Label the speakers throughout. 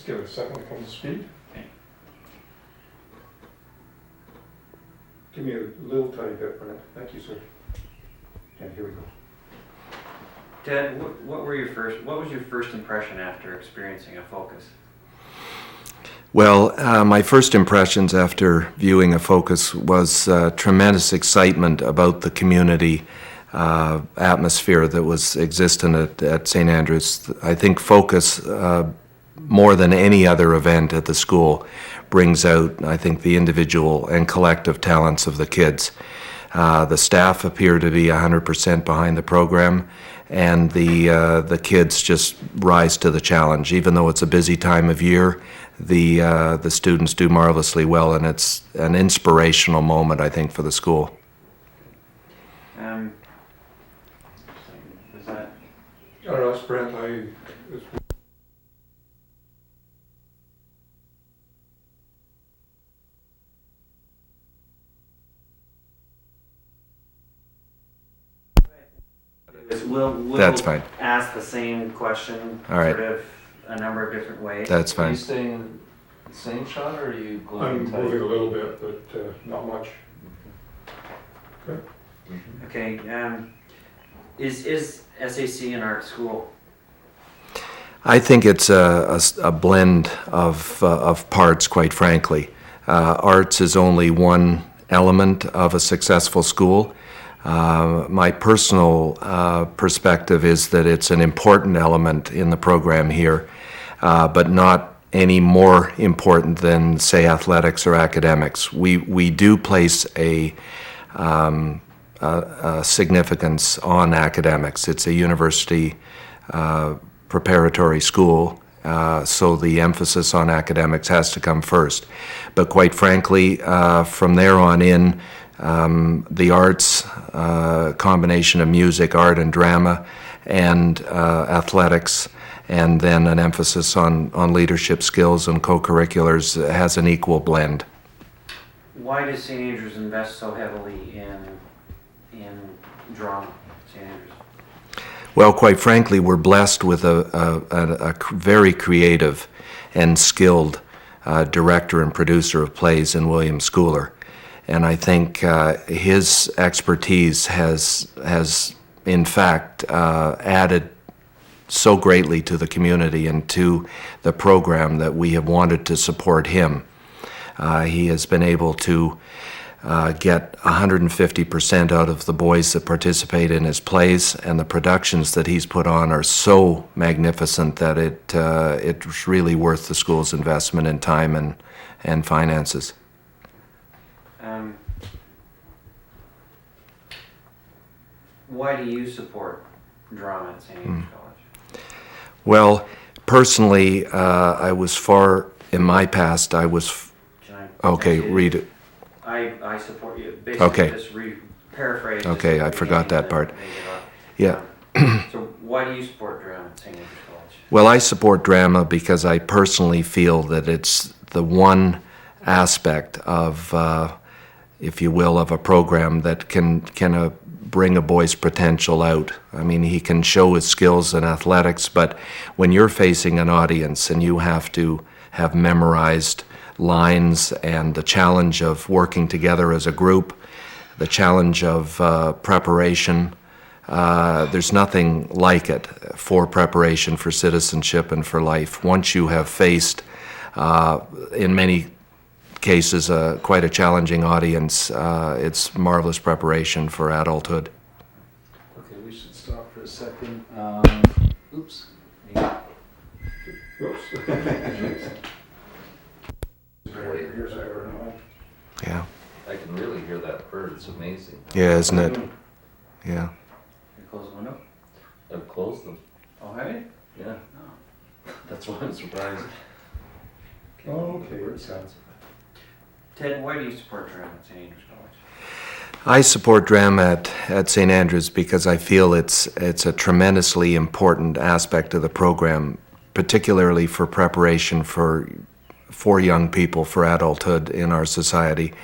Speaker 1: give it a second to come to speed.
Speaker 2: Okay.
Speaker 1: Give me a little tiny bit, Brent. Thank you, sir. Yeah, here we go.
Speaker 2: Ted, what was your first impression after experiencing a focus?
Speaker 3: Well, my first impressions after viewing a focus was tremendous excitement about the community atmosphere that was existent at St. Andrews. I think focus, more than any other event at the school, brings out, I think, the individual and collective talents of the kids. The staff appear to be 100% behind the program, and the kids just rise to the challenge. Even though it's a busy time of year, the students do marvelously well, and it's an inspirational moment, I think, for the school.
Speaker 2: Is that?
Speaker 1: I don't know, that's Brent.
Speaker 2: We'll
Speaker 3: That's fine.
Speaker 2: ask the same question
Speaker 3: All right.
Speaker 2: sort of a number of different ways.
Speaker 3: That's
Speaker 4: Are
Speaker 3: fine.
Speaker 4: you staying the same shot, or are you
Speaker 1: I'm
Speaker 4: going tight?
Speaker 1: moving a little bit, but not much. Okay.
Speaker 2: Okay. Is SAC an art school?
Speaker 3: I think it's a blend of parts, quite frankly. Arts is only one element of a successful school. My personal perspective is that it's an important element in the program here, but not any more important than, say, athletics or academics. We do place a significance on academics. It's a university preparatory school, so the emphasis on academics has to come first. But quite frankly, from there on in, the arts, combination of music, art, and drama, and athletics, and then an emphasis on leadership skills and co-curriculars has an equal blend.
Speaker 2: Why does St. Andrews invest so heavily in drama, St. Andrews?
Speaker 3: Well, quite frankly, we're blessed with a very creative and skilled director and producer of plays in William Schooler. And I think his expertise has in fact added so greatly to the community and to the program that we have wanted to support him. He has been able to get 150% out of the boys that participate in his plays, and the productions that he's put on are so magnificent that it's really worth the school's investment in time and finances.
Speaker 2: Why do you support drama at St. Andrews College?
Speaker 3: Well, personally, I was in my past, I was, okay, read it.
Speaker 2: I support you. Basically,
Speaker 3: Okay.
Speaker 2: just paraphrase.
Speaker 3: Okay, I forgot that part. Yeah.
Speaker 2: So why do you support drama at St. Andrews College?
Speaker 3: Well, I support drama because I personally feel that it's the one aspect of, if you will, of a program that can bring a boy's potential out. I mean, he can show his skills in athletics, but when you're facing an audience and you have to have memorized lines and the challenge of working together as a group, the challenge of preparation, there's nothing like it for preparation for citizenship and for life. Once you have faced, in many cases, quite a challenging audience, it's marvelous preparation for adulthood.
Speaker 4: Okay, we should stop for a second. Oops.
Speaker 1: Oops.
Speaker 3: Yeah.
Speaker 4: I can really hear that bird. It's amazing.
Speaker 3: Yeah, isn't it? Yeah.
Speaker 2: You close the window?
Speaker 4: I've closed them.
Speaker 2: Oh, have you?
Speaker 4: Yeah.
Speaker 2: No.
Speaker 4: That's why I'm surprised.
Speaker 1: Okay.
Speaker 4: Bird sounds.
Speaker 2: Ted, why do you support drama at St. Andrews College?
Speaker 3: I support drama at St. Andrews because I feel it's a tremendously important aspect of the program, particularly for preparation for young people, for adulthood in our society.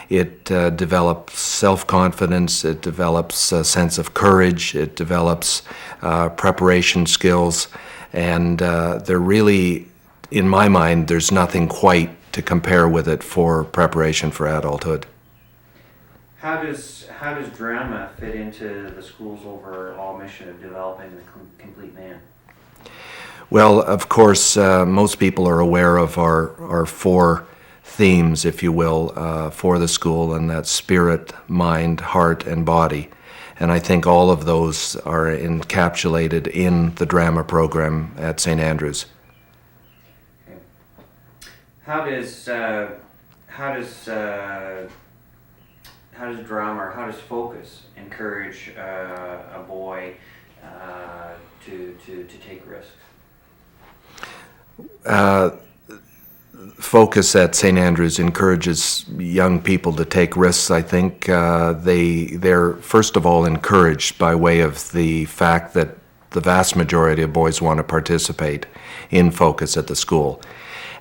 Speaker 3: It develops self-confidence, it develops a sense of courage, it develops preparation skills, and there really in my mind, there's nothing quite to compare with it for preparation for adulthood.
Speaker 2: How does drama fit into the school's overall mission of developing the complete man?
Speaker 3: Well, of course, most people are aware of our four themes, if you will, for the school, and that's spirit, mind, heart, and body. And I think all of those are encapsulated in the drama program at St. Andrews.
Speaker 2: Okay. How does drama, or how does focus encourage a boy to take risks?
Speaker 3: Focus at St. Andrews encourages young people to take risks. I think they're first of all encouraged by way of the fact that the vast majority of boys want to participate in Focus at the school.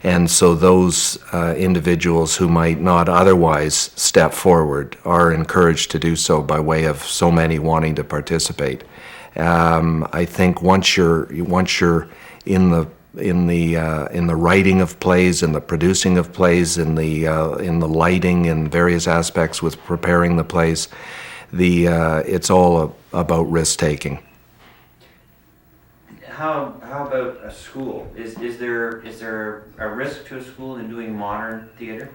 Speaker 3: And so those individuals who might not otherwise step forward are encouraged to do so by way of so many wanting to participate. I think once you're in the writing of plays, in the producing of plays, in the lighting and various aspects with preparing the plays, it's all about risk taking.
Speaker 2: How about a school? Is there a risk to a school in doing modern theater?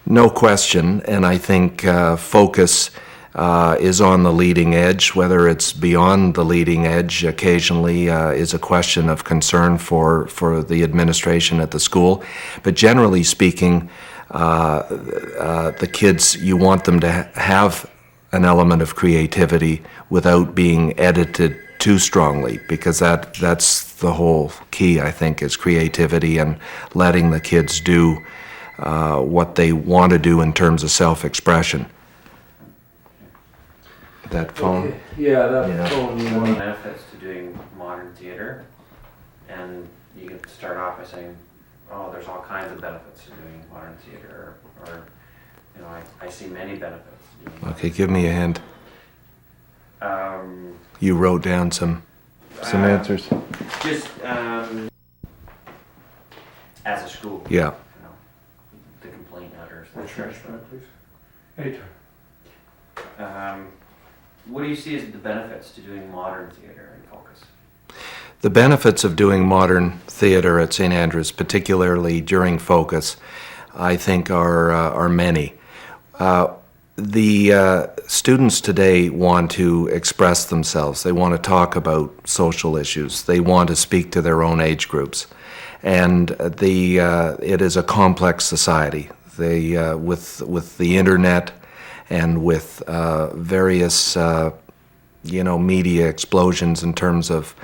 Speaker 3: No question, and I think Focus is on the leading edge. Whether it's beyond the leading edge occasionally is a question of concern for the administration at the school. But generally speaking, the kids, you want them to have an element of creativity without being edited too strongly, because that's the whole key, I think, is creativity and letting the kids do what they want to do in terms of self-expression. That phone?
Speaker 4: Okay. Yeah, that
Speaker 3: Yeah.
Speaker 4: phone. You
Speaker 2: One of the
Speaker 4: want.
Speaker 2: benefits to doing modern theater, and you can start off by saying, oh, there's all kinds of benefits to doing modern theater, or you know, I see many benefits to doing
Speaker 3: Okay, give me a hint. You wrote down some answers.
Speaker 2: Just as a school,
Speaker 3: Yeah.
Speaker 2: you know, the complaint letters.
Speaker 1: Refresh that, please. Anytime.
Speaker 2: What do you see as the benefits to doing modern theater in Focus?
Speaker 3: The benefits of doing modern theater at St. Andrews, particularly during Focus, I think are many. The students today want to express themselves. They want to talk about social issues. They want to speak to their own age groups. And it is a complex society. With the internet and with various media explosions in terms of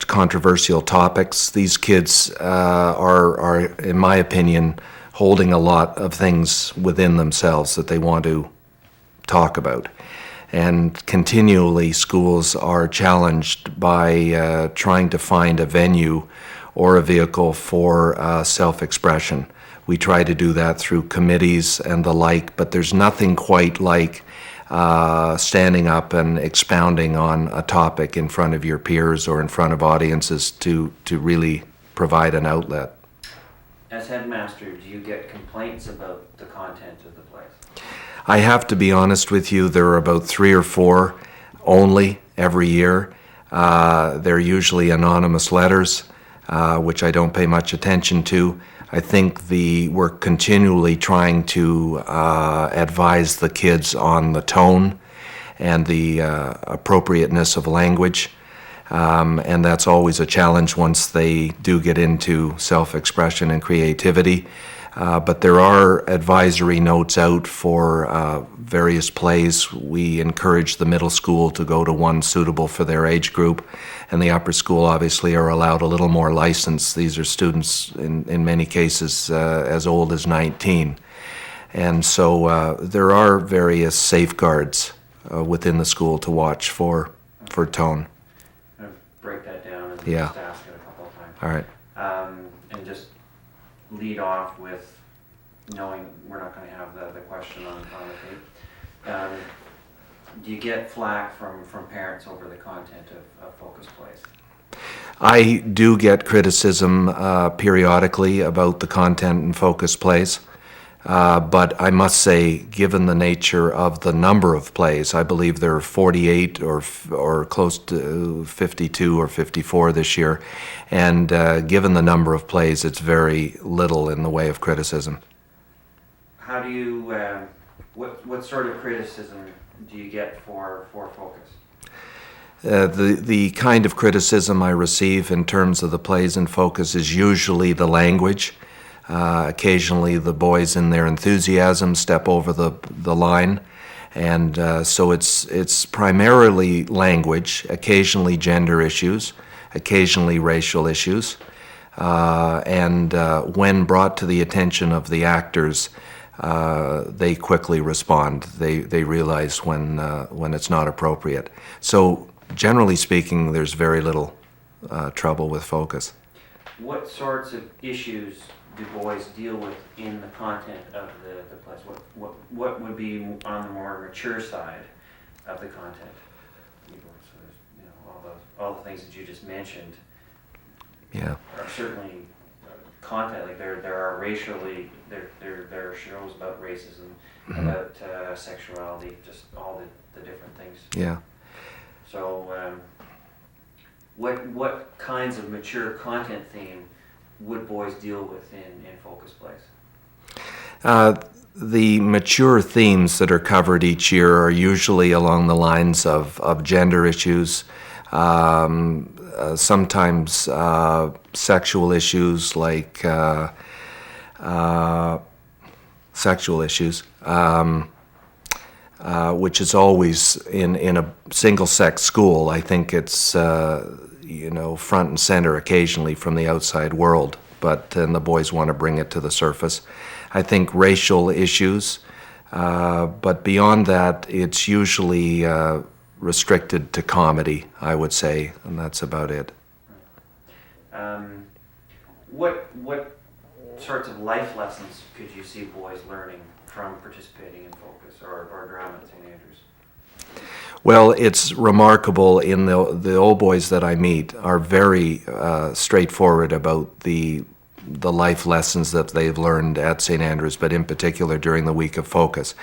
Speaker 3: controversial topics, these kids are, in my opinion, holding a lot of things within themselves that they want to talk about. And continually, schools are challenged by trying to find a venue or a vehicle for self-expression. We try to do that through committees and the like, but there's nothing quite like standing up and expounding on a topic in front of your peers or in front of audiences to really provide an outlet.
Speaker 2: As headmaster, do you get complaints about the content of the plays?
Speaker 3: I have to be honest with you, there are about 3 or 4 only every year. They're usually anonymous letters, which I don't pay much attention to. I think we're continually trying to advise the kids on the tone and the appropriateness of language. And that's always a challenge once they do get into self-expression and creativity. But there are advisory notes out for various plays. We encourage the middle school to go to one suitable for their age group, and the upper school obviously are allowed a little more license. These are students, in many cases, as old as 19. And so there are various safeguards within the school to watch for tone.
Speaker 2: I'm gonna break that down and
Speaker 3: Yeah.
Speaker 2: just ask it a couple of times.
Speaker 3: All right.
Speaker 2: And just lead off with knowing we're not going to have the question on the tape. Do you get flack from parents over the content of Focus plays?
Speaker 3: I do get criticism periodically about the content in focus plays, but I must say, given the nature of the number of plays, I believe there are 48 or close to 52 or 54 this year, and given the number of plays, it's very little in the way of criticism.
Speaker 2: How do you, what sort of criticism do you get for focus?
Speaker 3: The kind of criticism I receive in terms of the plays in focus is usually the language. Occasionally the boys in their enthusiasm step over the line, and so it's primarily language, occasionally gender issues, occasionally racial issues, and when brought to the attention of the actors, they quickly respond. They realize when it's not appropriate. So generally speaking, there's very little trouble with focus.
Speaker 2: What sorts of issues do boys deal with in the content of the plays? What would be on the more mature side of the content? So there's, you know, all the things that you just mentioned.
Speaker 3: Yeah.
Speaker 2: Are certainly content. Like there are racially there are shows about racism,
Speaker 3: Mm-hmm.
Speaker 2: about sexuality, just all the different things.
Speaker 3: Yeah.
Speaker 2: So what kinds of mature content theme would boys deal with in focus plays?
Speaker 3: The mature themes that are covered each year are usually along the lines of gender issues, sometimes sexual issues like sexual issues, which is always in a single-sex school. I think it's front and center occasionally from the outside world, but then the boys want to bring it to the surface. I think racial issues, but beyond that, it's usually restricted to comedy, I would say, and that's about it.
Speaker 2: What sorts of life lessons could you see boys learning from participating in focus or drama at St. Andrews?
Speaker 3: Well, it's remarkable. In the old boys that I meet are very straightforward about the life lessons that they've learned at St. Andrews, but in particular during the week of focus.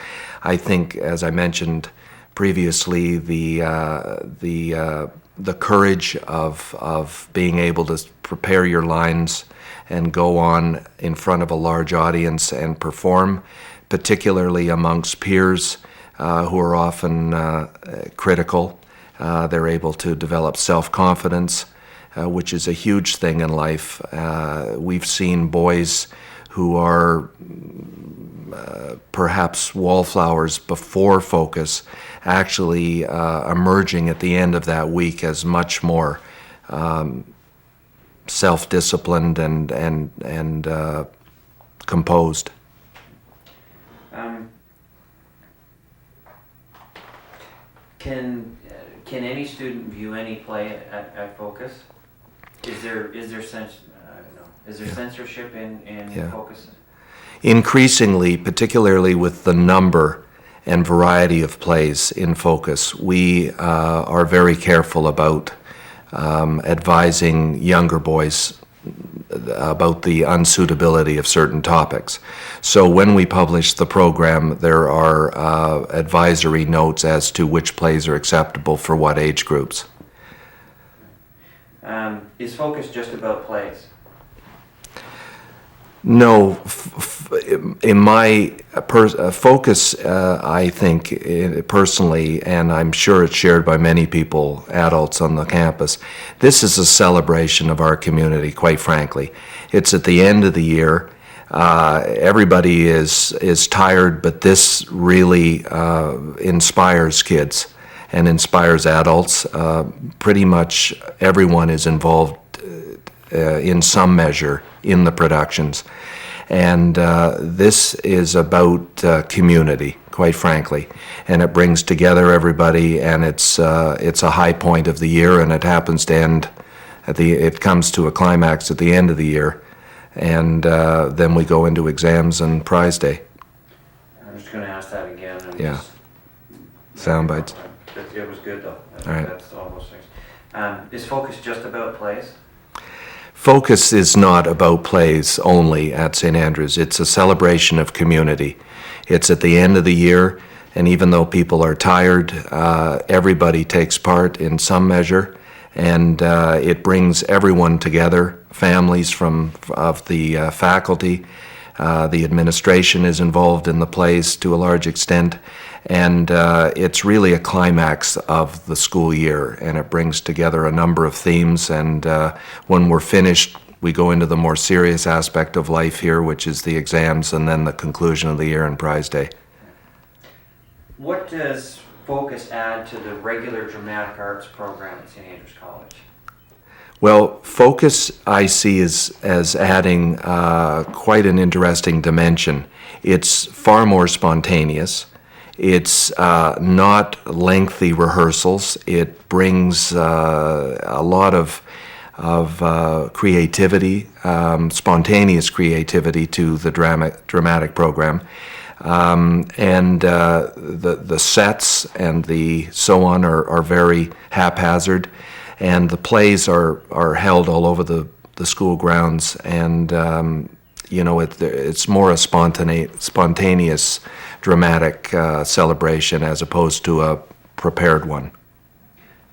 Speaker 3: I think, as I mentioned previously, the courage of being able to prepare your lines and go on in front of a large audience and perform, particularly amongst peers who are often critical. They're able to develop self-confidence, which is a huge thing in life. We've seen boys who are perhaps wallflowers before focus actually emerging at the end of that week as much more self-disciplined and composed.
Speaker 2: Can any student view any play at Focus? Is there censorship in Focus?
Speaker 3: Increasingly, particularly with the number and variety of plays in Focus, we are very careful about advising younger boys about the unsuitability of certain topics. So when we publish the program, there are advisory notes as to which plays are acceptable for what age groups.
Speaker 2: Is Focus just about plays?
Speaker 3: No, in my focus, I think personally, and I'm sure it's shared by many people, adults on the campus, this is a celebration of our community, quite frankly. It's at the end of the year. Everybody is tired, but this really inspires kids and inspires adults. Pretty much everyone is involved in some measure in the productions. And this is about community, quite frankly. And it brings together everybody, and it's a high point of the year, and it happens to end it comes to a climax at the end of the year. And then we go into exams and prize day.
Speaker 2: I'm just going to ask that again.
Speaker 3: Yeah. Sound bites.
Speaker 2: It was good though.
Speaker 3: All right.
Speaker 2: That's all those things. Is Focus just about plays?
Speaker 3: Focus is not about plays only at St. Andrews. It's a celebration of community. It's at the end of the year, and even though people are tired, everybody takes part in some measure, and it brings everyone together, families of the faculty. The administration is involved in the plays to a large extent, and it's really a climax of the school year, and it brings together a number of themes, and when we're finished, we go into the more serious aspect of life here, which is the exams, and then the conclusion of the year and prize day.
Speaker 2: What does Focus add to the regular dramatic arts program at St. Andrews College?
Speaker 3: Well, Focus I see as adding quite an interesting dimension. It's far more spontaneous. It's not lengthy rehearsals. It brings a lot of creativity, spontaneous creativity to the dramatic program. And the sets and the so on are very haphazard. And the plays are held all over the school grounds, and it's more a spontaneous, dramatic celebration as opposed to a prepared one.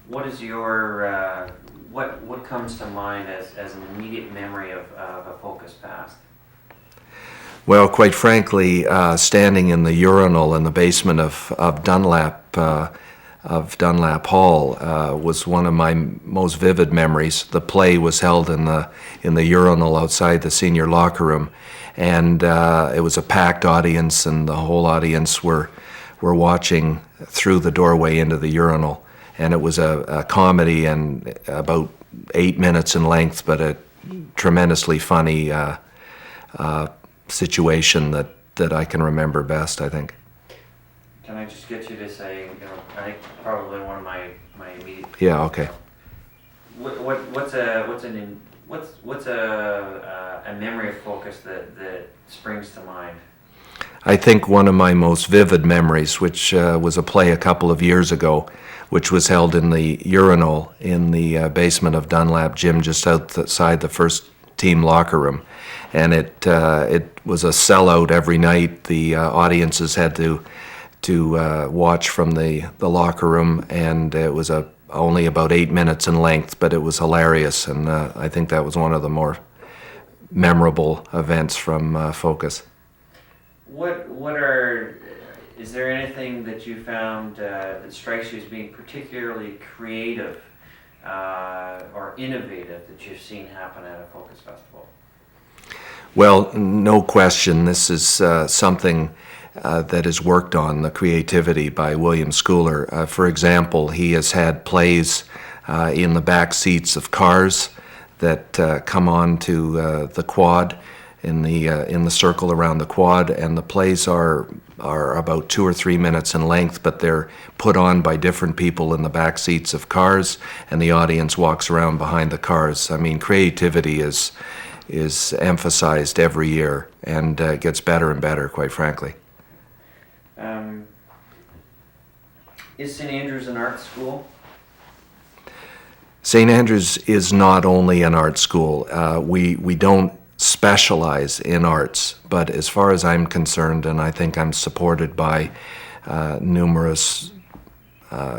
Speaker 2: What is your what comes to mind as an immediate memory of a Focus past?
Speaker 3: Well, quite frankly, standing in the urinal in the basement of Dunlap Hall was one of my most vivid memories. The play was held in the urinal outside the senior locker room, and it was a packed audience, and the whole audience were watching through the doorway into the urinal. And it was a comedy and about 8 minutes in length, but a tremendously funny situation that I can remember best, I think.
Speaker 2: Can I just get you to say, I think probably one of my immediate.
Speaker 3: Yeah. Okay.
Speaker 2: What's a memory of Focus that springs to mind?
Speaker 3: I think one of my most vivid memories, which was a play a couple of years ago, which was held in the urinal in the basement of Dunlap Gym, just outside the first team locker room, and it was a sellout every night. The audiences had to watch from the locker room, and it was only about 8 minutes in length, but it was hilarious, and I think that was one of the more memorable events from Focus.
Speaker 2: Is there anything that you found that strikes you as being particularly creative or innovative that you've seen happen at a Focus Festival?
Speaker 3: Well, no question, this is something that is worked on, the creativity by William Schooler. For example, he has had plays in the back seats of cars that come on to the quad, in the circle around the quad, and the plays are about 2 or 3 minutes in length, but they're put on by different people in the back seats of cars, and the audience walks around behind the cars. I mean, creativity is emphasized every year, and gets better and better, quite frankly.
Speaker 2: Is St. Andrews an art school?
Speaker 3: St. Andrews is not only an art school. We don't specialize in arts, but as far as I'm concerned, and I think I'm supported by numerous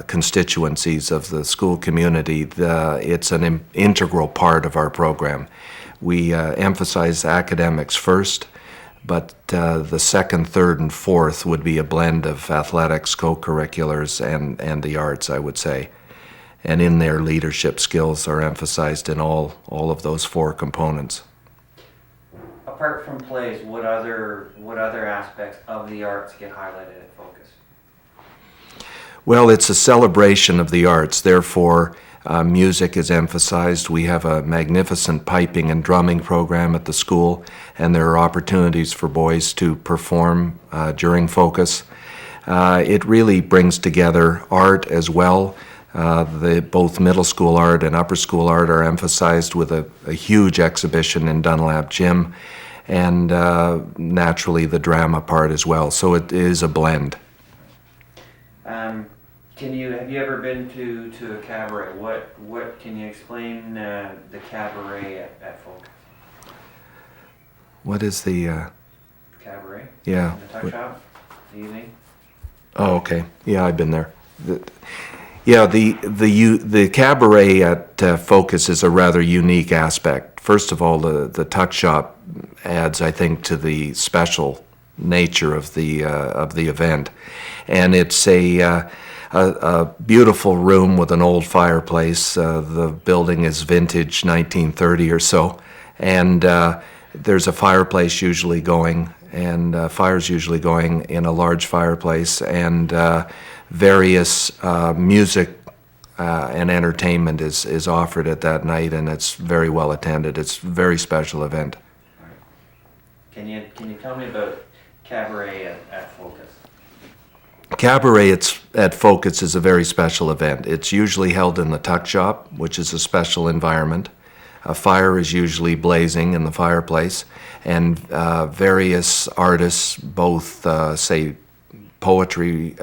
Speaker 3: constituencies of the school community, it's an integral part of our program. We emphasize academics first, but the second, third, and fourth would be a blend of athletics, co-curriculars, and the arts, I would say. And in there, leadership skills are emphasized in all of those 4 components.
Speaker 2: Apart from plays, what other aspects of the arts get highlighted at Focus?
Speaker 3: Well, it's a celebration of the arts, therefore music is emphasized. We have a magnificent piping and drumming program at the school, and there are opportunities for boys to perform during Focus. It really brings together art as well. Both middle school art and upper school art are emphasized with a huge exhibition in Dunlap Gym, and naturally the drama part as well. So it is a blend.
Speaker 2: Have you ever been to a cabaret? What can you explain the cabaret at Focus?
Speaker 3: What is the,
Speaker 2: Cabaret?
Speaker 3: yeah.
Speaker 2: In the tuck shop? The evening?
Speaker 3: Oh, okay. Yeah, I've been there. Yeah, the cabaret at Focus is a rather unique aspect. First of all, the tuck shop adds, I think, to the special nature of the event, and it's a beautiful room with an old fireplace. The building is vintage 1930 or so, and there's a fireplace usually going, and fires usually going in a large fireplace, and various music and entertainment is offered at that night, and it's very well attended. It's a very special event.
Speaker 2: Can you tell me about cabaret at Focus?
Speaker 3: Cabaret at Focus is a very special event. It's usually held in the tuck shop, which is a special environment. A fire is usually blazing in the fireplace, and various artists, both say poetry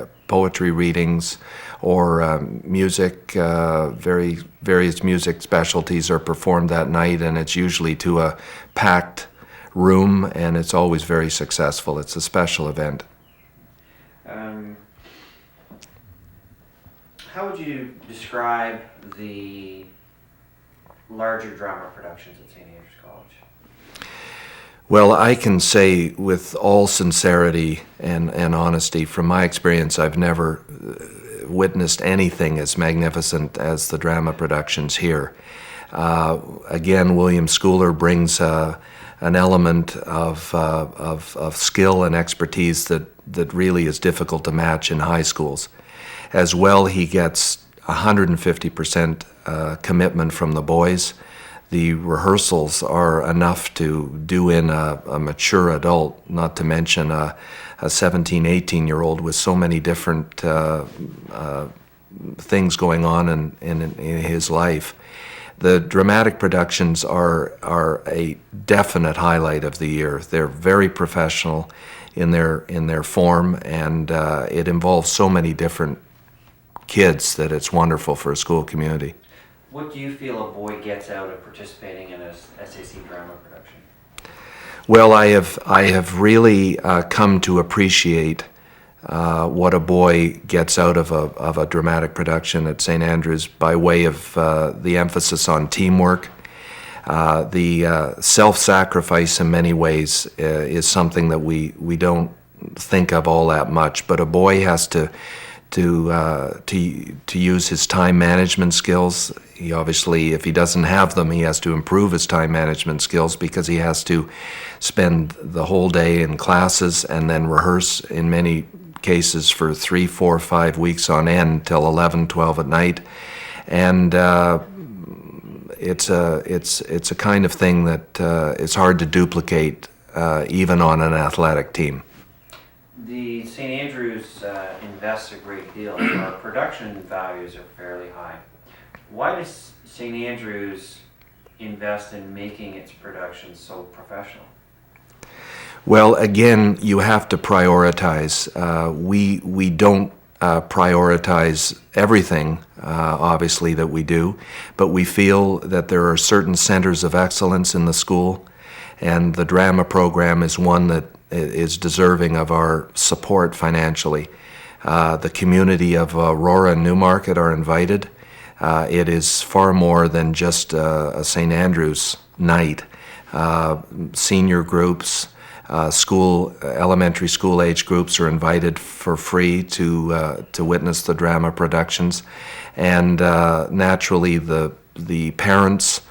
Speaker 3: readings or music, various music specialties are performed that night, and it's usually to a packed room, and it's always very successful. It's a special event.
Speaker 2: How would you describe the larger drama productions at St. Andrews College?
Speaker 3: Well, I can say with all sincerity and honesty, from my experience, I've never witnessed anything as magnificent as the drama productions here. Again, William Schooler brings an element of skill and expertise that really is difficult to match in high schools. As well, he gets 150% commitment from the boys. The rehearsals are enough to do in a mature adult, not to mention a 17, 18-year-old with so many different things going on in his life. The dramatic productions are a definite highlight of the year. They're very professional in their form, and it involves so many different kids that it's wonderful for a school community.
Speaker 2: What do you feel a boy gets out of participating in a SAC drama production?
Speaker 3: Well, I have really come to appreciate what a boy gets out of a dramatic production at St. Andrews by way of the emphasis on teamwork. The self-sacrifice in many ways is something that we don't think of all that much, but a boy has to use his time management skills. He obviously, if he doesn't have them, he has to improve his time management skills, because he has to spend the whole day in classes and then rehearse in many cases for 3, 4, 5 weeks on end till 11, 12 at night. And it's a kind of thing that is hard to duplicate even on an athletic team.
Speaker 2: The St. Andrews invests a great deal. Our production values are fairly high. Why does St. Andrews invest in making its productions so professional?
Speaker 3: Well, again, you have to prioritize. We don't prioritize everything, obviously, that we do, but we feel that there are certain centers of excellence in the school, and the drama program is one that is deserving of our support financially. The community of Aurora and Newmarket are invited. It is far more than just a St. Andrews night. Senior groups, elementary school age groups are invited for free to witness the drama productions, and naturally the parents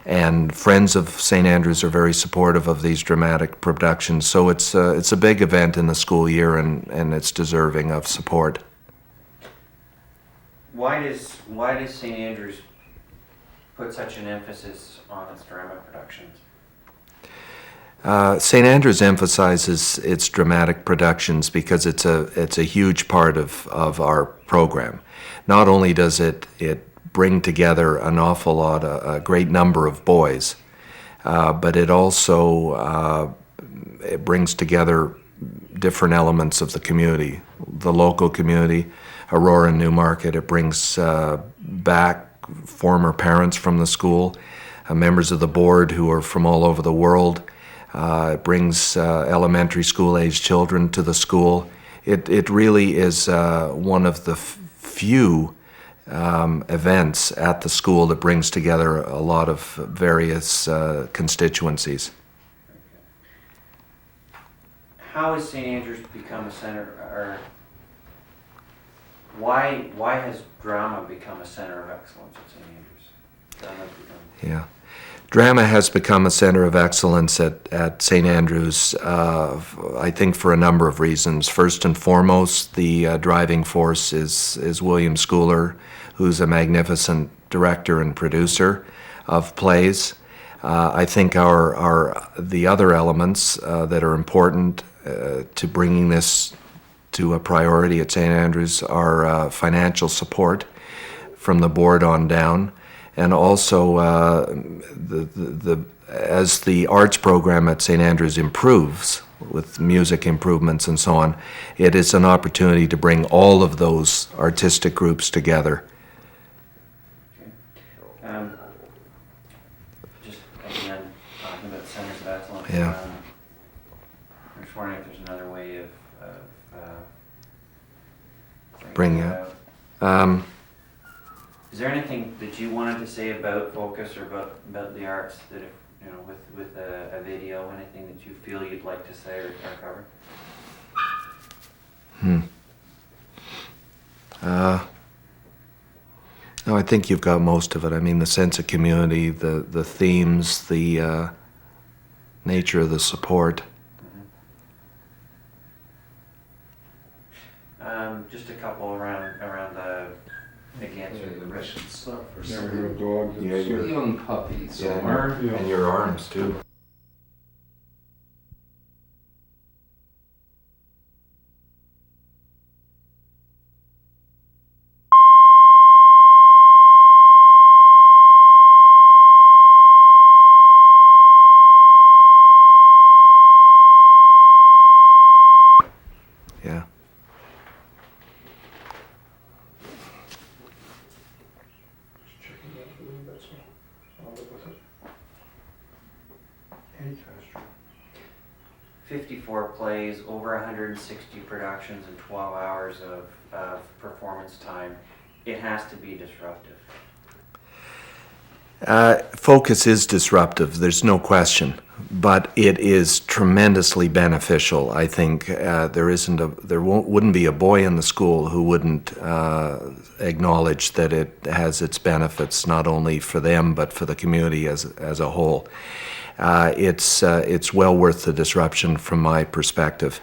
Speaker 3: and friends of St. Andrews are very supportive of these dramatic productions. So it's a big event in the school year, and it's deserving of support.
Speaker 2: Why does St. Andrews put such an emphasis on its drama productions?
Speaker 3: St. Andrews emphasizes its dramatic productions because it's a huge part of our program. Not only does it bring together an awful lot, a great number of boys, but it also it brings together different elements of the community, the local community, Aurora and Newmarket. It brings back former parents from the school, members of the board who are from all over the world. It brings elementary school-age children to the school. It really is one of the few events at the school that brings together a lot of various constituencies.
Speaker 2: How has St. Andrews become a center, or why has drama become a center of excellence at St. Andrews? Drama's become...
Speaker 3: Yeah. Drama has become a center of excellence at St. Andrews, I think for a number of reasons. First and foremost, the driving force is William Schooler, who's a magnificent director and producer of plays. I think the other elements that are important to bringing this to a priority at St. Andrews are financial support from the board on down, and also as the arts program at St. Andrews improves with music improvements and so on, it is an opportunity to bring all of those artistic groups together.
Speaker 2: Just again, talking about centers of excellence.
Speaker 3: Yeah.
Speaker 2: I'm just wondering if there's another way of
Speaker 3: Bring
Speaker 2: it
Speaker 3: it.
Speaker 2: out. Is there anything that you wanted to say about Focus or about the arts that, if, you know, with a video, anything that you feel you'd like to say or cover?
Speaker 3: No, I think you've got most of it. I mean, the sense of community, the themes, the nature of the support.
Speaker 2: Just a couple around the again.
Speaker 4: I should stop for a
Speaker 1: Never
Speaker 4: second.
Speaker 1: heard dogs.
Speaker 3: Yeah, you're-
Speaker 4: Young puppy, so
Speaker 3: and your arms too. Yeah.
Speaker 1: Just checking that, I believe that's all. I'll live with it. Any Castro.
Speaker 2: 54 plays, over 160 productions, and 12 hours of performance time. It has to be disruptive.
Speaker 3: Focus is disruptive, there's no question, but it is tremendously beneficial. I think wouldn't be a boy in the school who wouldn't acknowledge that it has its benefits, not only for them, but for the community as a whole. It's well worth the disruption from my perspective.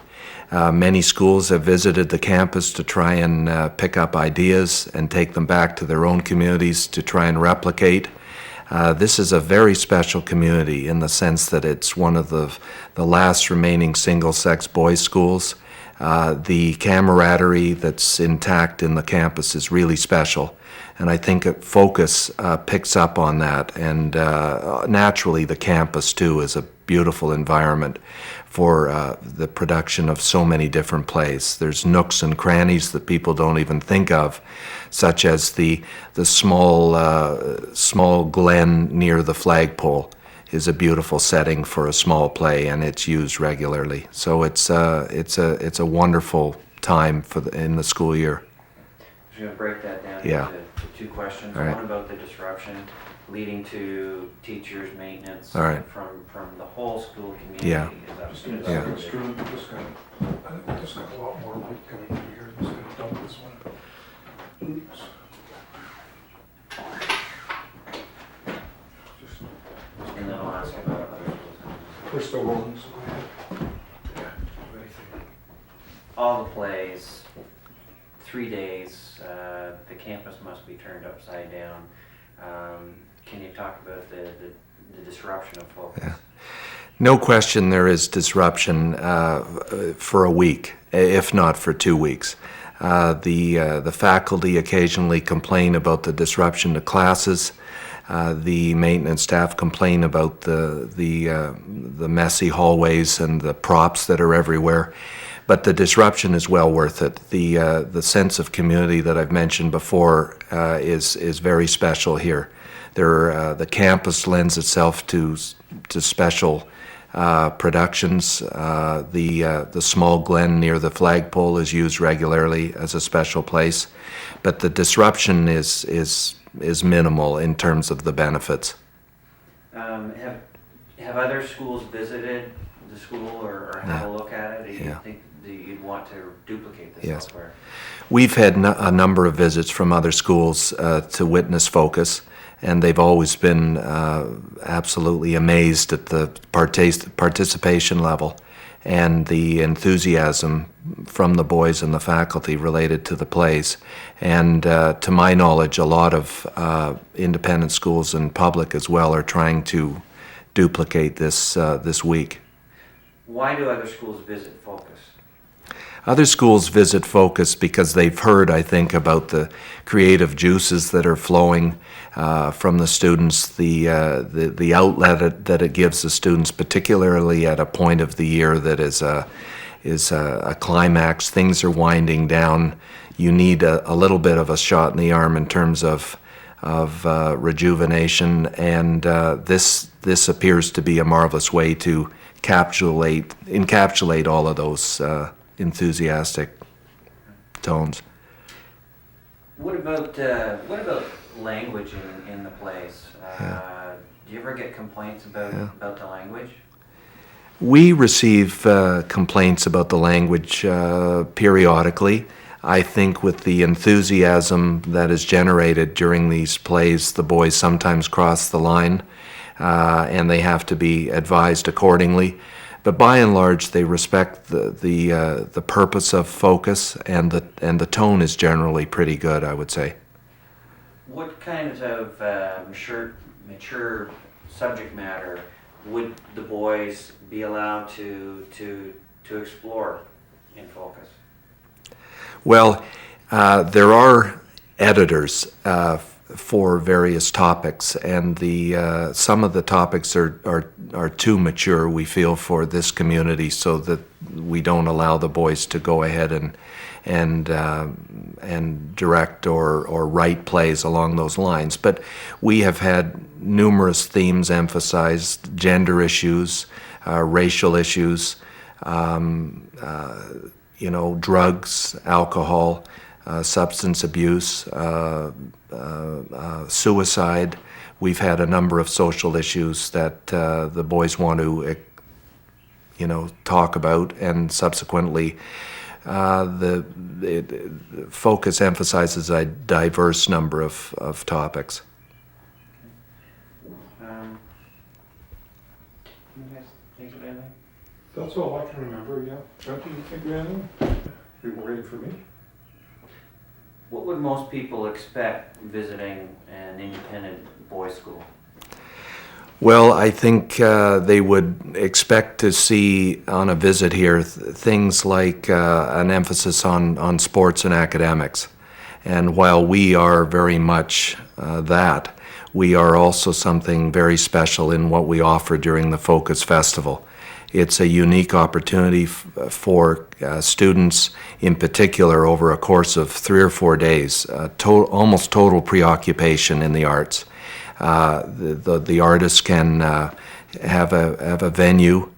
Speaker 3: Many schools have visited the campus to try and pick up ideas and take them back to their own communities to try and replicate. This is a very special community in the sense that it's one of the last remaining single-sex boys' schools. The camaraderie that's intact in the campus is really special, and I think Focus picks up on that, and naturally the campus too is a beautiful environment for the production of so many different plays. There's nooks and crannies that people don't even think of, such as the small glen near the flagpole is a beautiful setting for a small play, and it's used regularly. So it's a wonderful time in the school year.
Speaker 2: I'm going to break that down
Speaker 3: Yeah.
Speaker 2: into two questions.
Speaker 3: All right.
Speaker 2: One about the disruption leading to teachers' maintenance
Speaker 3: All right.
Speaker 2: from the whole school community.
Speaker 3: Yeah.
Speaker 1: Just in a
Speaker 3: Yeah.
Speaker 1: second, Stu, I think we just got a lot more weight coming through here. Just gonna dump this one. Oops. Just,
Speaker 2: And then I'll ask about other schools.
Speaker 1: we're still rolling, so go ahead. Yeah, do anything.
Speaker 2: All the plays, 3 days, the campus must be turned upside down. Can you talk about the disruption of Focus?
Speaker 3: Yeah. No question there is disruption for a week, if not for 2 weeks. The faculty occasionally complain about the disruption to classes. The maintenance staff complain about the messy hallways and the props that are everywhere. But the disruption is well worth it. The sense of community that I've mentioned before is very special here. The campus lends itself to special productions. The small glen near the flagpole is used regularly as a special place, but the disruption is minimal in terms of the benefits.
Speaker 2: Have other schools visited the school or had a look at it? Do you
Speaker 3: Yeah.
Speaker 2: think that you'd want to duplicate this
Speaker 3: Yes.
Speaker 2: elsewhere?
Speaker 3: We've had a number of visits from other schools to witness FOCUS, and they've always been absolutely amazed at the participation level and the enthusiasm from the boys and the faculty related to the plays. And to my knowledge, a lot of independent schools and public as well are trying to duplicate this week.
Speaker 2: Why do other schools visit FOCUS?
Speaker 3: Other schools visit FOCUS because they've heard, I think, about the creative juices that are flowing from the students, the outlet that it gives the students, particularly at a point of the year that is a climax. Things are winding down. You need a little bit of a shot in the arm in terms of rejuvenation, and this appears to be a marvelous way to encapsulate all of those enthusiastic tones.
Speaker 2: What about language in the plays? Do you ever get complaints about the language?
Speaker 3: We receive complaints about the language periodically. I think with the enthusiasm that is generated during these plays, the boys sometimes cross the line, and they have to be advised accordingly. But by and large, they respect the purpose of FOCUS, and the tone is generally pretty good, I would say.
Speaker 2: What kinds of mature subject matter would the boys be allowed to explore in FOCUS?
Speaker 3: Well, there are editors for various topics, and some of the topics are too mature, we feel, for this community, so that we don't allow the boys to go ahead and direct or write plays along those lines. But we have had numerous themes emphasized: gender issues, racial issues, drugs, alcohol, substance abuse, suicide. We've had a number of social issues that the boys want to, talk about, and subsequently, the FOCUS emphasizes a diverse number of topics.
Speaker 2: You guys think of anything?
Speaker 1: That's all I can remember, yeah. Don't you think of anything? You were waiting for me?
Speaker 2: What would most people expect visiting an independent boys' school?
Speaker 3: Well, I think they would expect to see on a visit here things like an emphasis on sports and academics. And while we are very much that, we are also something very special in what we offer during the FOCUS Festival. It's a unique opportunity for students, in particular, over a course of 3 or 4 days, almost total preoccupation in the arts. The artists can have a venue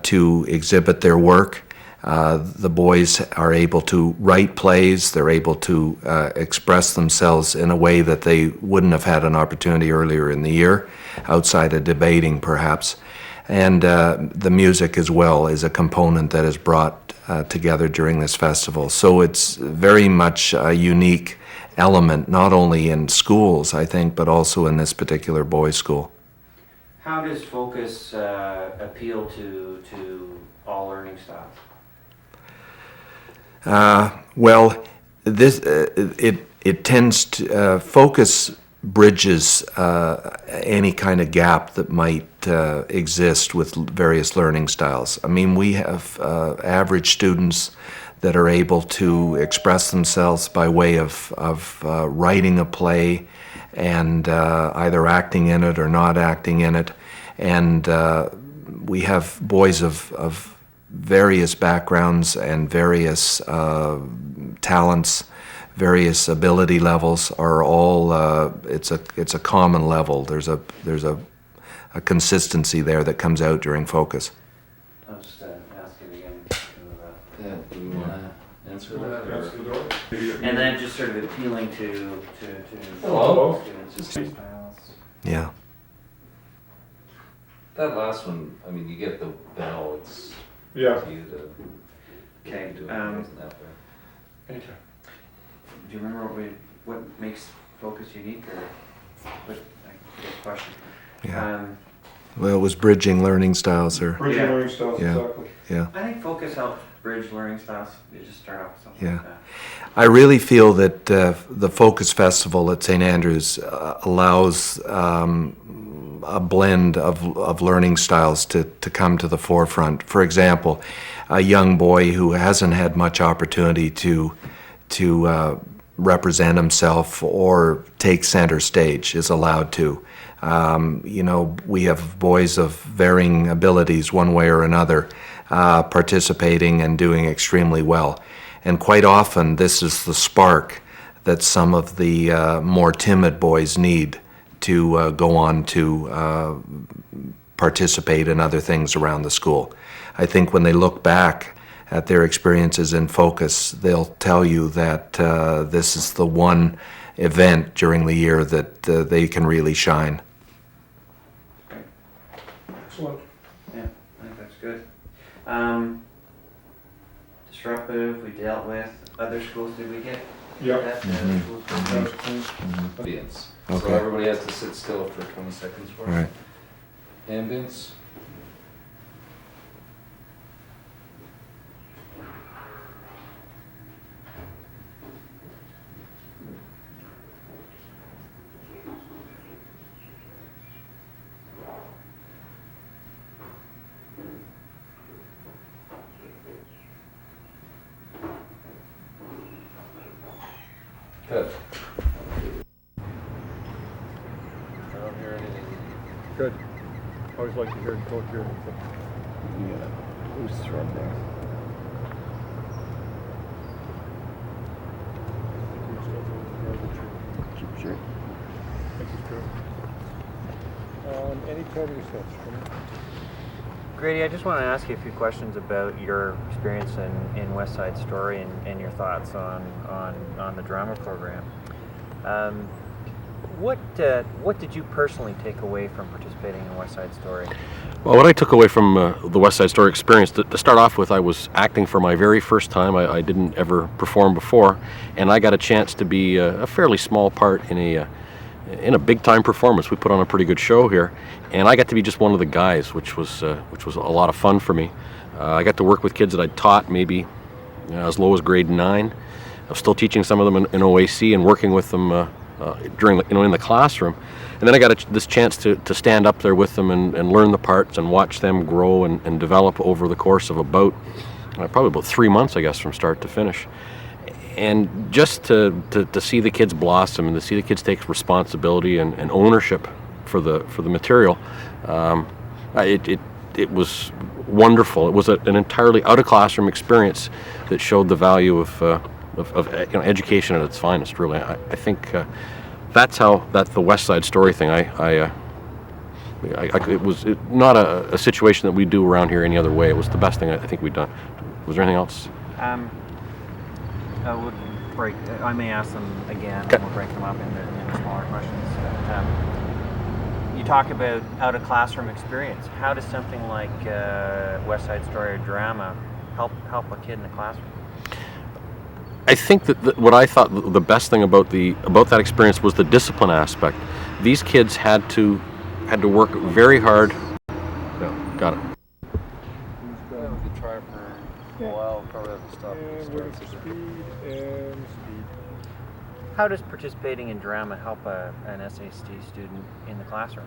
Speaker 3: to exhibit their work. The boys are able to write plays. They're able to express themselves in a way that they wouldn't have had an opportunity earlier in the year, outside of debating perhaps. And the music as well is a component that is brought together during this festival. So it's very much a unique element, not only in schools, I think, but also in this particular boys' school.
Speaker 2: How does FOCUS appeal to all learning styles?
Speaker 3: Well, it tends to FOCUS bridges any kind of gap that might exist with various learning styles. I mean, we have average students that are able to express themselves by way of writing a play and either acting in it or not acting in it. And we have boys of various backgrounds and various talents, various ability levels are all. It's a common level. There's a consistency there that comes out during focus.
Speaker 2: I'll just ask it again.
Speaker 4: Yeah, do you want to answer that?
Speaker 1: That's the
Speaker 4: Or?
Speaker 1: door.
Speaker 2: And then just sort of appealing to
Speaker 4: Hello.
Speaker 2: students' styles.
Speaker 3: Yeah.
Speaker 4: That last one, I mean, you get the bell, it's
Speaker 1: Yeah.
Speaker 4: up to you to
Speaker 2: Okay.
Speaker 4: do it, isn't that fair?
Speaker 1: Anytime.
Speaker 2: Do you remember what makes focus unique, or what? Good question.
Speaker 3: Yeah. Well, it was bridging learning styles, or
Speaker 1: Bridging
Speaker 2: Yeah.
Speaker 1: learning styles,
Speaker 3: Yeah.
Speaker 1: exactly.
Speaker 3: yeah.
Speaker 2: I think focus helps bridge learning styles. You just start off with something
Speaker 3: Yeah.
Speaker 2: like that.
Speaker 3: I really feel that the Focus Festival at St. Andrews allows a blend of learning styles to come to the forefront. For example, a young boy who hasn't had much opportunity to represent himself or take center stage is allowed to. We have boys of varying abilities one way or another participating and doing extremely well. And quite often this is the spark that some of the more timid boys need to go on to participate in other things around the school. I think when they look back at their experiences in Focus, they'll tell you that this is the one event during the year that they can really shine.
Speaker 1: Excellent.
Speaker 2: Yeah, I think that's good. Disruptive, we dealt with. Other schools, did we get
Speaker 1: Yeah.
Speaker 2: that?
Speaker 3: Mhm.
Speaker 2: Schools?
Speaker 1: That was clean.
Speaker 4: Ambience.
Speaker 3: Okay.
Speaker 4: So everybody has to sit still for 20 seconds for
Speaker 3: All right.
Speaker 4: ambience. Good. I don't hear anything.
Speaker 5: Good. Always like to hear, don't hear anything. Yeah. Who's from there? Sure. Thank you, Drew. Any program steps?
Speaker 6: Grady, I just want to ask you a few questions about your experience in West Side Story and your thoughts on the drama program. What did you personally take away from participating in West Side Story?
Speaker 5: Well, what I took away from the West Side Story experience, to start off with, I was acting for my very first time. I didn't ever perform before, and I got a chance to be a fairly small part in a big-time performance. We put on a pretty good show here, and I got to be just one of the guys, which was a lot of fun for me. I got to work with kids that I'd taught maybe as low as grade 9. I was still teaching some of them in OAC and working with them during in the classroom. And then I got this chance to stand up there with them and learn the parts and watch them grow and develop over the course of probably about 3 months, I guess, from start to finish. And just to see the kids blossom and to see the kids take responsibility and ownership for the material, it was wonderful. It was an entirely out of classroom experience that showed the value of education at its finest. Really, I think that's the West Side Story thing. It was not a situation that we do around here any other way. It was the best thing I think we've done. Was there anything else?
Speaker 6: I may ask them again,
Speaker 5: Okay.
Speaker 6: and we'll break them up into smaller questions. You talk about out of classroom experience. How does something like West Side Story or drama help a kid in the classroom?
Speaker 5: I think that what I thought the best thing about that experience was the discipline aspect. These kids had to work very hard. Yeah, got it.
Speaker 4: Yeah, we could try for a while, probably have to stop and start.
Speaker 5: Speed and speed.
Speaker 6: How does participating in drama help an SAST student in the classroom?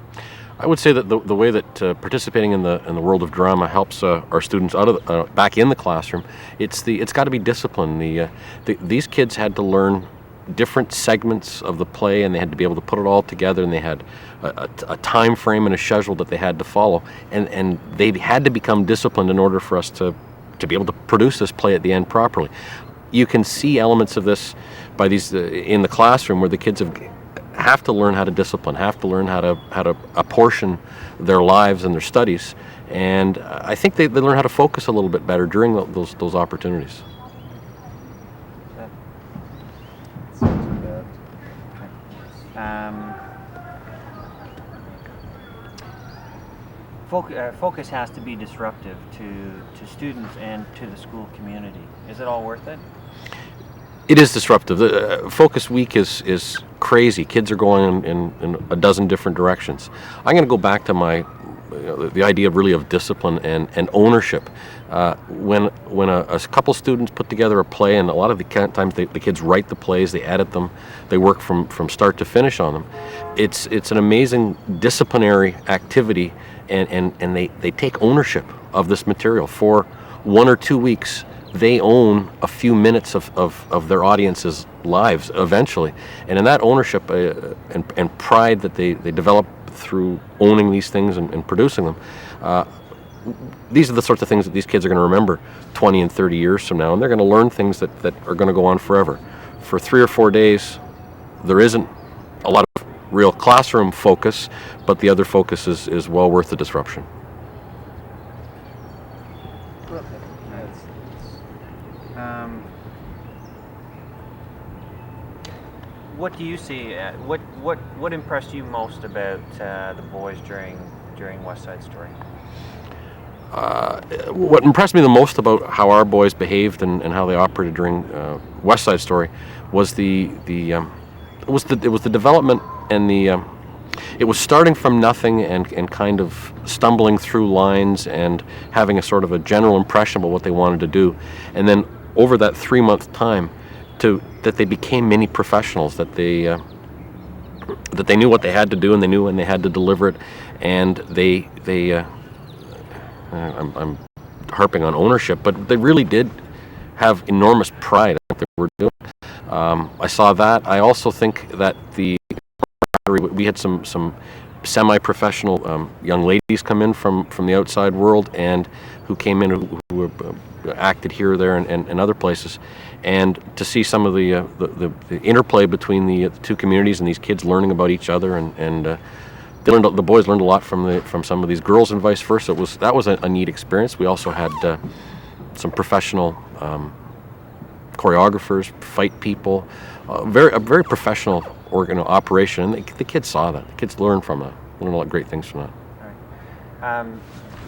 Speaker 5: I would say that the way that participating in the world of drama helps our students out of back in the classroom, it's got to be discipline. These kids had to learn different segments of the play, and they had to be able to put it all together, and they had a time frame and a schedule that they had to follow, and they had to become disciplined in order for us to to be able to produce this play at the end properly. You can see elements of this by these in the classroom where the kids have to learn how to discipline, have to learn how to apportion their lives and their studies, and I think they learn how to focus a little bit better during those opportunities.
Speaker 6: Focus has to be disruptive to students and to the school community. Is it all worth it?
Speaker 5: It is disruptive. The Focus Week is crazy. Kids are going in a dozen different directions. I'm going to go back to the idea of discipline and ownership. When a couple students put together a play, and a lot of the times the kids write the plays, they edit them, they work from start to finish on them. It's an amazing disciplinary activity, and they take ownership of this material for 1 or 2 weeks. They own a few minutes of their audience's lives eventually, and in that ownership and pride that they develop through owning these things and producing them, these are the sorts of things that these kids are going to remember 20 and 30 years from now, and they're going to learn things that are going to go on forever. For 3 or 4 days, there isn't a lot of real classroom focus, but the other focus is well worth the disruption.
Speaker 6: What do you see? What impressed you most about the boys during West Side Story?
Speaker 5: What impressed me the most about how our boys behaved and how they operated during West Side Story was the development and it was starting from nothing and kind of stumbling through lines and having a sort of a general impression about what they wanted to do, and then over that 3-month time that they became mini professionals, that they knew what they had to do, and they knew when they had to deliver it, and I'm harping on ownership, but they really did have enormous pride in what they were doing. I saw that. I also think that we had some semi-professional young ladies come in from the outside world and who came in who acted here, there, and other places, and to see some of the interplay between the two communities and these kids learning about each other, and the boys learned a lot from some of these girls and vice versa. That was a neat experience. We also had some professional choreographers, fight people, a very professional operation, and the kids saw that. The kids learned from that. Learned a lot of great things from that.
Speaker 6: All right.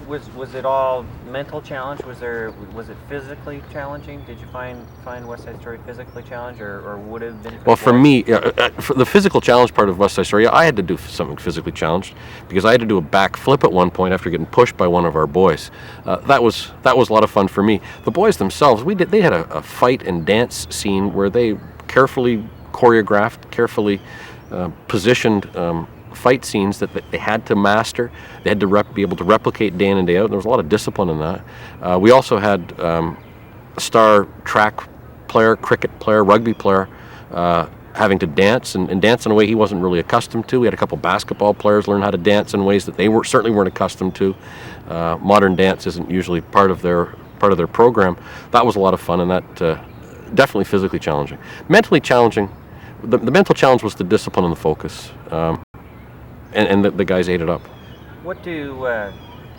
Speaker 6: Was it all mental challenge? Was it physically challenging? Did you find West Side Story physically challenging, or would have been?
Speaker 5: Well, for me, for the physical challenge part of West Side Story, I had to do something physically challenged because I had to do a backflip at one point after getting pushed by one of our boys. That was a lot of fun for me. The boys themselves, they had a fight and dance scene where they carefully choreographed, carefully positioned fight scenes that they had to master. They had to be able to replicate day in and day out. There was a lot of discipline in that. We also had a star track player, cricket player, rugby player having to dance and dance in a way he wasn't really accustomed to. We had a couple basketball players learn how to dance in ways that they certainly weren't accustomed to. Modern dance isn't usually part of their program. That was a lot of fun, and that definitely physically challenging. Mentally challenging. The mental challenge was the discipline and the focus. And the guys ate it up.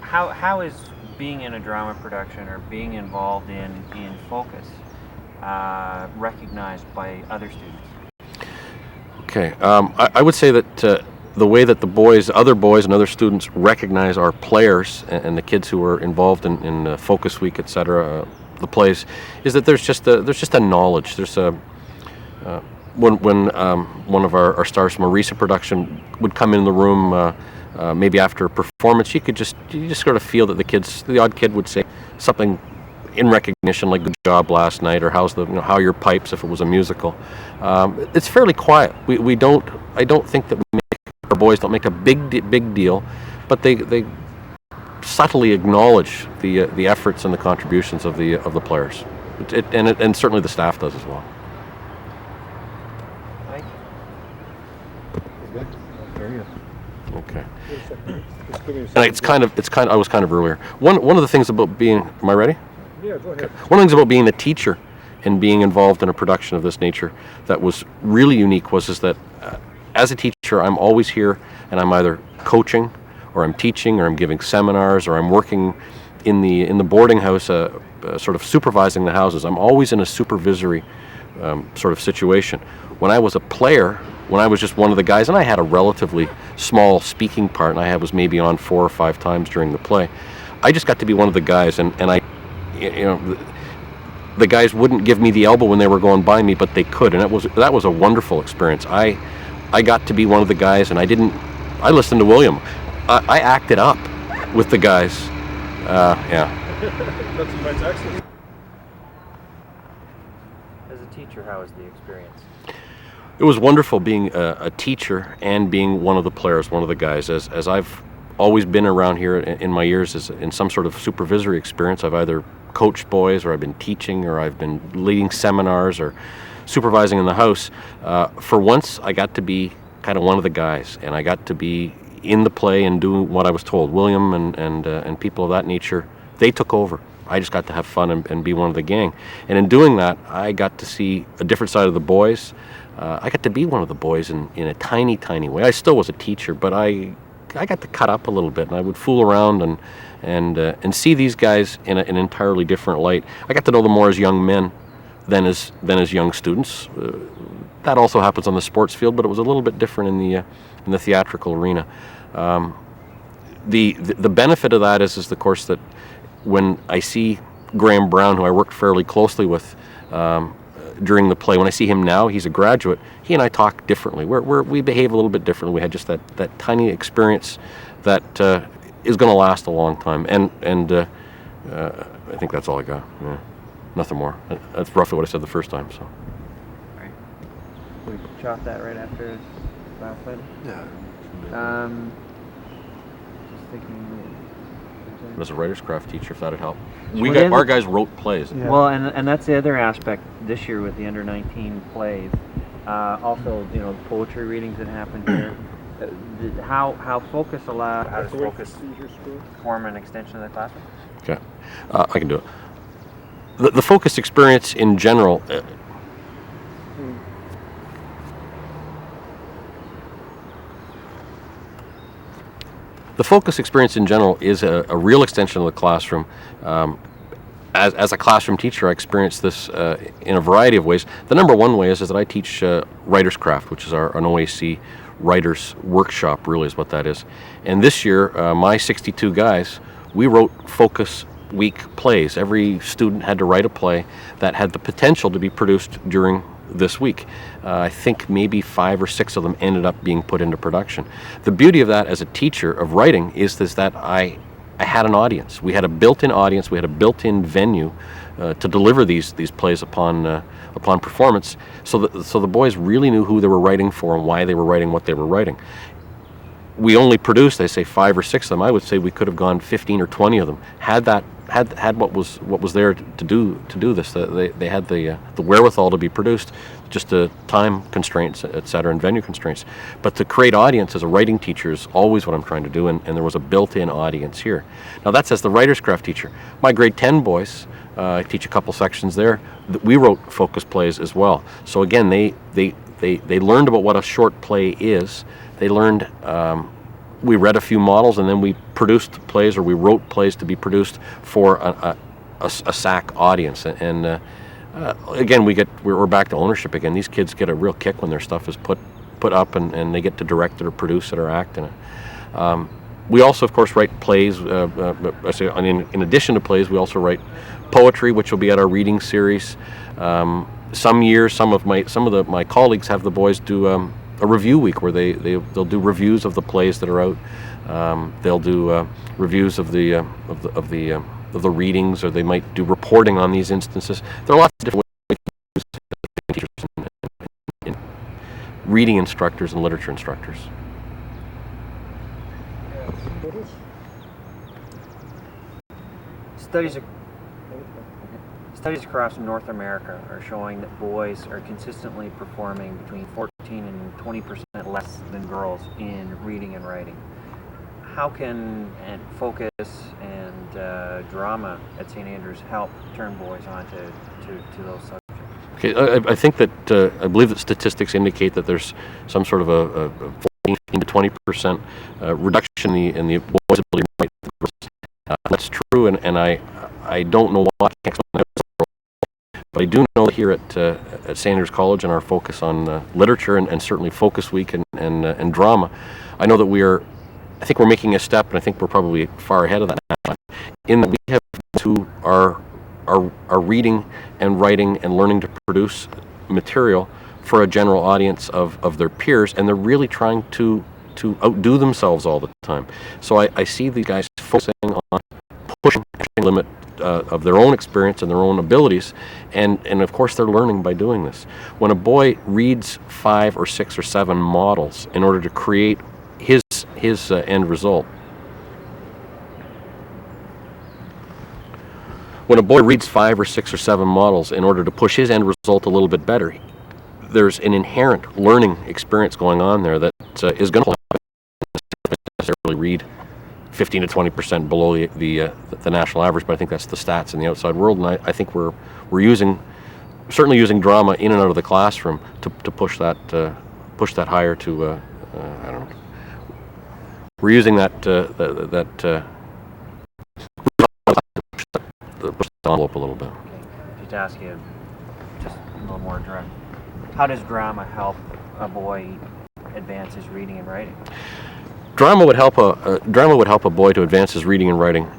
Speaker 6: How is being in a drama production or being involved in Focus recognized by other students?
Speaker 5: Okay, I would say that the way that other boys and other students recognize our players and the kids who are involved in Focus Week, etc., the plays, is that there's just a knowledge. There's a when one of our stars from a recent production would come in the room, maybe after a performance, you just sort of feel that the odd kid would say something in recognition, like "good job last night," or "how's how are your pipes?" if it was a musical. It's fairly quiet. I don't think that our boys don't make a big deal, but they subtly acknowledge the efforts and the contributions of the players, and certainly the staff does as well. Okay. And I was kind of earlier. One of the things about being, am I ready?
Speaker 1: Yeah, go ahead.
Speaker 5: One of the things about being a teacher and being involved in a production of this nature that was really unique was that as a teacher, I'm always here, and I'm either coaching, or I'm teaching, or I'm giving seminars, or I'm working in the boarding house, sort of supervising the houses. I'm always in a supervisory sort of situation. When I was a player, when I was just one of the guys, and I had a relatively small speaking part, and I was maybe on 4 or 5 times during the play, I just got to be one of the guys, and I, you know, the guys wouldn't give me the elbow when they were going by me, but they could, and that was a wonderful experience. I got to be one of the guys, and I listened to William. I acted up with the guys. Yeah.
Speaker 1: That's excellent.
Speaker 6: As a teacher, how was the experience?
Speaker 5: It was wonderful being a teacher and being one of the players, one of the guys. As I've always been around here in my years as in some sort of supervisory experience, I've either coached boys, or I've been teaching, or I've been leading seminars, or supervising in the house. For once, I got to be kind of one of the guys, and I got to be in the play and doing what I was told. William and people of that nature, they took over. I just got to have fun and be one of the gang. And in doing that, I got to see a different side of the boys. I got to be one of the boys in a tiny, tiny way. I still was a teacher, but I got to cut up a little bit, and I would fool around and see these guys in an entirely different light. I got to know them more as young men than as young students. That also happens on the sports field, but it was a little bit different in the theatrical arena. The benefit of that is of course that when I see Graham Brown, who I worked fairly closely with during the play, when I see him now, he's a graduate, he and I talk differently. We behave a little bit differently. We had just that tiny experience that is going to last a long time. And I think that's all I got. Yeah. Nothing more. That's roughly what I said the first time. So.
Speaker 6: Right. We shot that right after last fight.
Speaker 3: Yeah.
Speaker 6: Just thinking.
Speaker 5: As a writer's craft teacher, if that'd help.
Speaker 6: Well,
Speaker 5: Our guys wrote plays.
Speaker 1: Yeah.
Speaker 6: Well, and that's the other aspect this year with the under 19 plays. Also, the poetry readings that happened here. How Focus allowed how does Focus form an extension of the classroom?
Speaker 5: Okay, I can do it. The Focus experience in general. The Focus experience in general is a real extension of the classroom. As a classroom teacher, I experience this in a variety of ways. The number one way is that I teach writer's craft, which is an OAC writer's workshop, really is what that is. And this year, my 62 guys, we wrote Focus Week plays. Every student had to write a play that had the potential to be produced during this week. I think maybe 5 or 6 of them ended up being put into production. The beauty of that as a teacher of writing is that I had an audience. We had a built-in audience. We had a built-in venue to deliver these plays upon performance. So the boys really knew who they were writing for and why they were writing what they were writing. We only produced, I say, 5 or 6 of them. I would say we could have gone 15 or 20 of them. Had what was there to do this. They had the wherewithal to be produced, just the time constraints, et cetera, and venue constraints. But to create audience as a writing teacher is always what I'm trying to do, and there was a built-in audience here. Now that's as the writer's craft teacher. My grade 10 boys, I teach a couple sections there. We wrote Focus plays as well. So again, they learned about what a short play is. They learned. We read a few models, and then we produced plays, or we wrote plays to be produced for a SAC audience. And again, we're back to ownership again. These kids get a real kick when their stuff is put up, and they get to direct it or produce it or act in it. We also, of course, write plays. In addition to plays, we also write poetry, which will be at our reading series. Some years, some of my colleagues have the boys do a review week where they'll do reviews of the plays that are out. They'll do reviews of the readings, or they might do reporting on these instances. There are lots of different ways to use teachers and reading instructors and literature instructors.
Speaker 6: Studies across North America are showing that boys are consistently performing between 14 and 20% less than girls in reading and writing. how can and focus and drama at St. Andrews help turn boys on to those subjects?
Speaker 5: Okay, I think that I believe that statistics indicate that there's some sort of a 14 to 20% reduction in the boys' ability to write. That's true, and I don't know why I can't explain that, but I do know that here at St. Andrews College and our focus on literature and certainly Focus Week and drama, I know that I think we're making a step, and I think we're probably far ahead of that now, in that we have to our reading and writing and learning to produce material for a general audience of their peers, and they're really trying to outdo themselves all the time. So I see these guys focusing on pushing the limit of their own experience and their own abilities, and of course they're learning by doing this. When a boy reads 5 or 6 or 7 models in order to create his end result, when a boy reads 5 or 6 or 7 models in order to push his end result a little bit better, there's an inherent learning experience going on there that is going to necessarily read 15 to 20% below the national average, but I think that's the stats in the outside world, and I think we're certainly using drama in and out of the classroom to push that higher to I don't know. We're using that push the envelope a little bit.
Speaker 6: Just to ask you, just a little more direct. How does drama help a boy advance his reading and writing?
Speaker 5: Drama would help a boy to advance his reading and writing.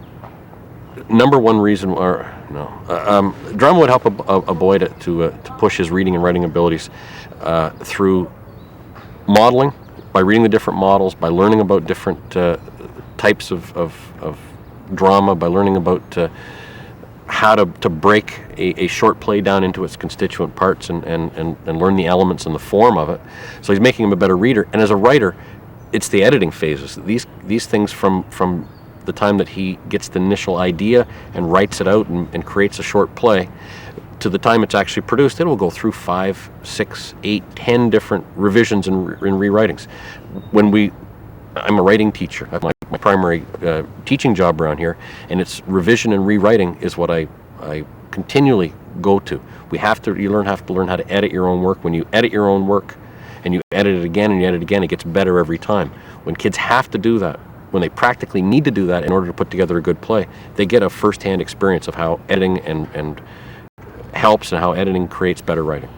Speaker 5: Number one reason, drama would help a boy to push his reading and writing abilities through modeling, by reading the different models, by learning about different types of drama, by learning about how to break a short play down into its constituent parts and learn the elements and the form of it. So he's making him a better reader. And as a writer, it's the editing phases. These things from the time that he gets the initial idea and writes it out and creates a short play to the time it's actually produced, it will go through 5, 6, 8, 10 different revisions and rewritings. I'm a writing teacher. I have my primary teaching job around here, and it's revision and rewriting is what I continually go to. You have to learn how to edit your own work. When you edit your own work and you edit it again and you edit it again, it gets better every time. When kids have to do that, when they practically need to do that in order to put together a good play, they get a first-hand experience of how editing and helps and how editing creates better writing.